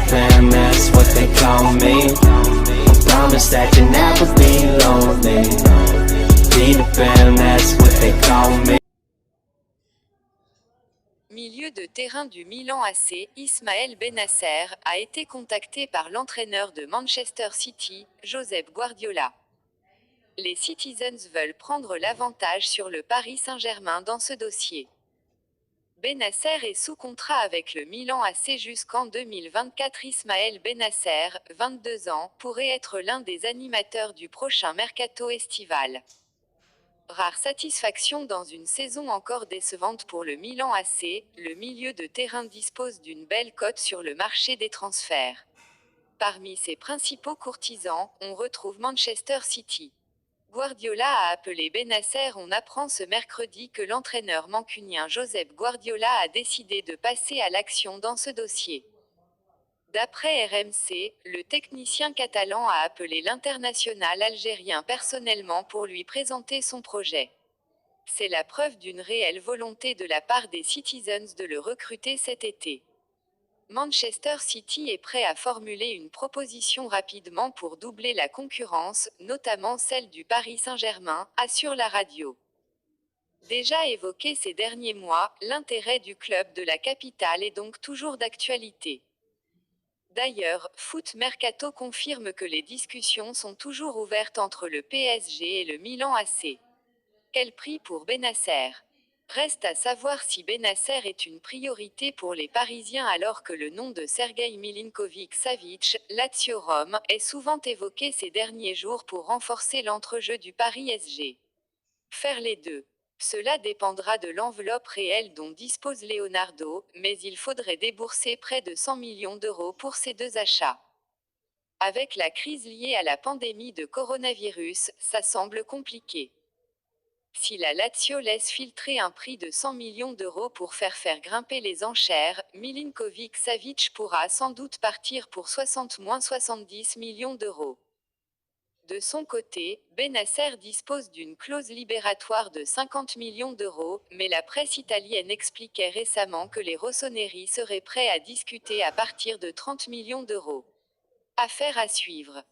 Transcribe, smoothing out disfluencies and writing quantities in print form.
fam, that's what they call me. Promise that you'll never be lonely. Peter Pan, that's what they call me. Milieu de terrain du Milan AC, Ismaël Bennacer, a été contacté par l'entraîneur de Manchester City, Josep Guardiola. Les Citizens veulent prendre l'avantage sur le Paris Saint-Germain dans ce dossier. Bennacer est sous contrat avec le Milan AC jusqu'en 2024. Ismaël Bennacer, 22 ans, pourrait être l'un des animateurs du prochain mercato estival. Rare satisfaction dans une saison encore décevante pour le Milan AC, le milieu de terrain dispose d'une belle cote sur le marché des transferts. Parmi ses principaux courtisans, on retrouve Manchester City. Guardiola a appelé Bennacer. On apprend ce mercredi que l'entraîneur mancunien Josep Guardiola a décidé de passer à l'action dans ce dossier. D'après RMC, le technicien catalan a appelé l'international algérien personnellement pour lui présenter son projet. C'est la preuve d'une réelle volonté de la part des Citizens de le recruter cet été. Manchester City est prêt à formuler une proposition rapidement pour doubler la concurrence, notamment celle du Paris Saint-Germain, assure la radio. Déjà évoqué ces derniers mois, l'intérêt du club de la capitale est donc toujours d'actualité. D'ailleurs, Foot Mercato confirme que les discussions sont toujours ouvertes entre le PSG et le Milan AC. Quel prix pour Bennacer? Reste à savoir si Bennacer est une priorité pour les Parisiens alors que le nom de Sergueï Milinkovic-Savic, Lazio Rome, est souvent évoqué ces derniers jours pour renforcer l'entrejeu du Paris SG. Faire les deux. Cela dépendra de l'enveloppe réelle dont dispose Leonardo, mais il faudrait débourser près de 100 millions d'euros pour ces deux achats. Avec la crise liée à la pandémie de coronavirus, ça semble compliqué. Si la Lazio laisse filtrer un prix de 100 millions d'euros pour faire grimper les enchères, Milinkovic-Savic pourra sans doute partir pour 60-70 millions d'euros. De son côté, Bennacer dispose d'une clause libératoire de 50 millions d'euros, mais la presse italienne expliquait récemment que les Rossoneri seraient prêts à discuter à partir de 30 millions d'euros. Affaire à suivre.